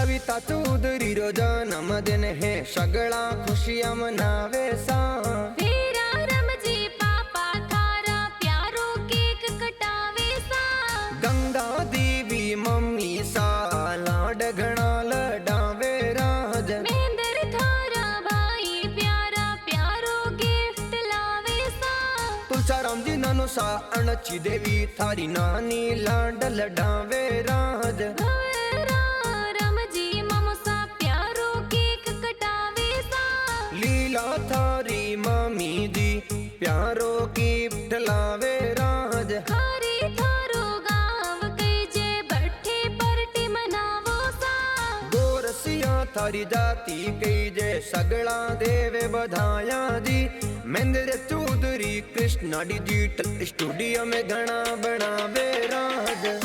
कविता चौधरी रो जन्मदिन है, सगळा खुशियां मनावे सा। तेरा रमजी पापा थारा प्यारो केक कटावे सा। गंगा देवी मम्मी सा लाड घणा लडावे राज। महेंद्र थारा भाई प्यारा प्यारो गिफ्ट लावे सा। तुलसाराम जी नानो सा अणची देवी थारी नानी लाड लडावे राज। रमजी ममसा प्यारो केक कटावे सा। लीला थारी मम्मी दी प्यारो गिफ्ट लावे राज। थारी थारो गाँव कई जे बट्ठे पार्टी मनावो सा। गोरसिया थारी जाती कई जे सगळा देवे बधाया दी। महेंद्र चौधरी कृष्णा डिजिटल स्टूडियो में घना बनावे राज।